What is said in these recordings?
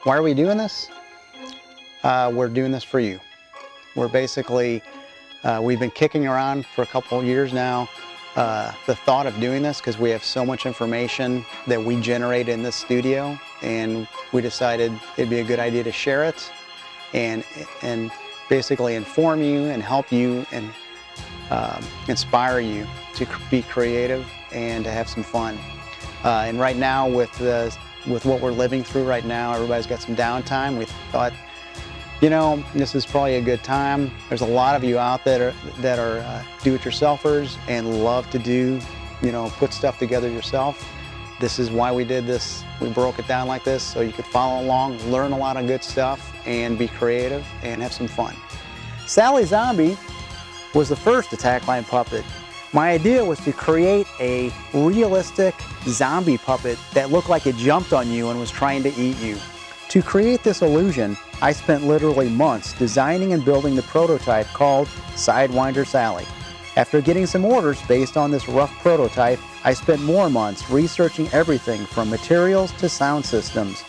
Why are we doing this? We're doing this for you. We're basically, we've been kicking around for a couple of years now the thought of doing this because we have so much information that we generate in this studio, and we decided it'd be a good idea to share it and basically inform you and help you and inspire you to be creative and to have some fun. And right now with what we're living through right now, everybody's got some downtime. We thought, you know, this is probably a good time. There's a lot of you out there that are do-it-yourselfers and love to do, you know, put stuff together yourself. This is why we did this. We broke it down like this so you could follow along, learn a lot of good stuff, and be creative and have some fun. Sally Zombie was the first Attack Line puppet. My idea was to create a realistic zombie puppet that looked like it jumped on you and was trying to eat you. To create this illusion, I spent literally months designing and building the prototype called Sidewinder Sally. After getting some orders based on this rough prototype, I spent more months researching everything from materials to sound systems.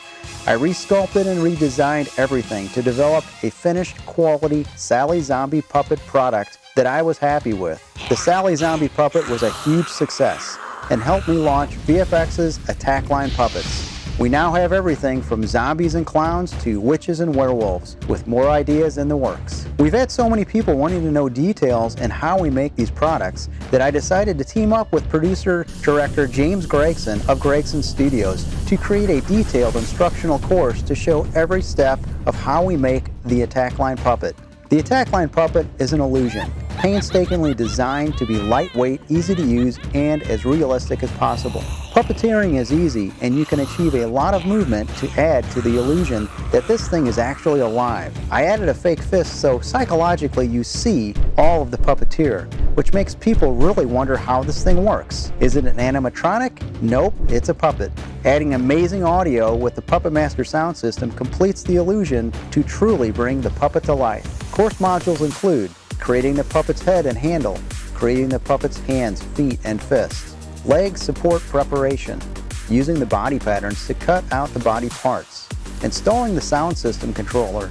I re-sculpted and redesigned everything to develop a finished quality Sally Zombie puppet product that I was happy with. The Sally Zombie puppet was a huge success and helped me launch VFX's Attack Line Puppets. We now have everything from zombies and clowns to witches and werewolves, with more ideas in the works. We've had so many people wanting to know details and how we make these products that I decided to team up with producer-director James Gregson of Gregson Studios to create a detailed instructional course to show every step of how we make the Attack Line puppet. The Attack Line puppet is an illusion, painstakingly designed to be lightweight, easy to use, and as realistic as possible. Puppeteering is easy, and you can achieve a lot of movement to add to the illusion that this thing is actually alive. I added a fake fist so psychologically you see all of the puppeteer, which makes people really wonder how this thing works. Is it an animatronic? Nope, it's a puppet. Adding amazing audio with the Puppet Master sound system completes the illusion to truly bring the puppet to life. Course modules include creating the puppet's head and handle, creating the puppet's hands, feet, and fists, leg support preparation, using the body patterns to cut out the body parts, installing the sound system controller,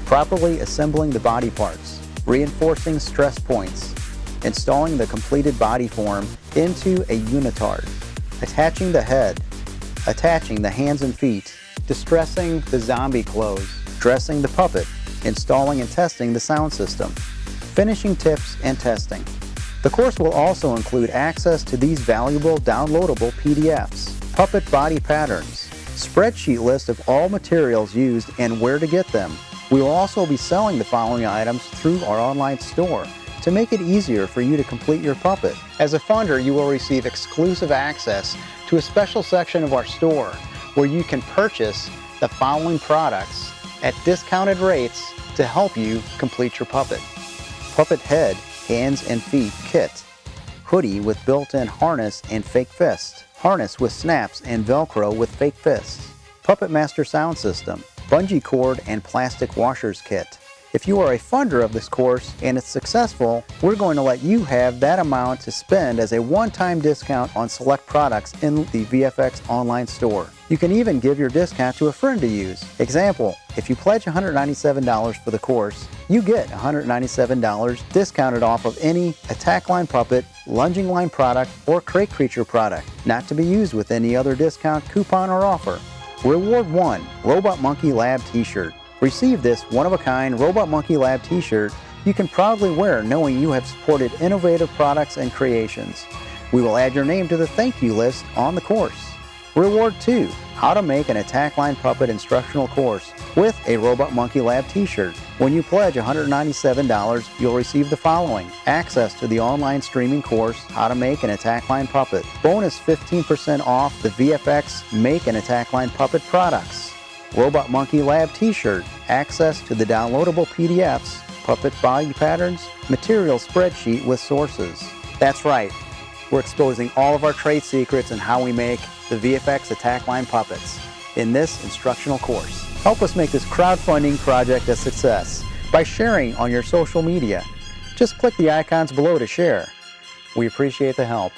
properly assembling the body parts, reinforcing stress points, installing the completed body form into a unitard, attaching the head, attaching the hands and feet, distressing the zombie clothes, dressing the puppet, installing and testing the sound system, finishing tips and testing. The course will also include access to these valuable downloadable PDFs, puppet body patterns, spreadsheet list of all materials used and where to get them. We will also be selling the following items through our online store to make it easier for you to complete your puppet. As a funder, you will receive exclusive access to a special section of our store where you can purchase the following products at discounted rates to help you complete your puppet. Puppet head, hands and feet kit, hoodie with built-in harness and fake fist, harness with snaps and Velcro with fake fists, Puppet Master sound system, bungee cord and plastic washers kit. If you are a funder of this course and it's successful, we're going to let you have that amount to spend as a one-time discount on select products in the VFX online store. You can even give your discount to a friend to use. Example, if you pledge $197 for the course, you get $197 discounted off of any Attack Line puppet, lunging line product, or crate creature product, not to be used with any other discount, coupon, or offer. Reward 1, Robot Monkey Lab t-shirt. Receive this one-of-a-kind Robot Monkey Lab t-shirt you can proudly wear knowing you have supported innovative products and creations. We will add your name to the thank you list on the course. Reward 2, How to Make an Attack Line Puppet instructional course with a Robot Monkey Lab t-shirt. When you pledge $197, you'll receive the following: access to the online streaming course, How to Make an Attack Line Puppet, bonus 15% off the VFX Make an Attack Line Puppet products, Robot Monkey Lab t-shirt, access to the downloadable PDFs, puppet body patterns, material spreadsheet with sources. That's right, we're exposing all of our trade secrets and how we make the VFX Attack Line Puppets in this instructional course. Help us make this crowdfunding project a success by sharing on your social media. Just click the icons below to share. We appreciate the help.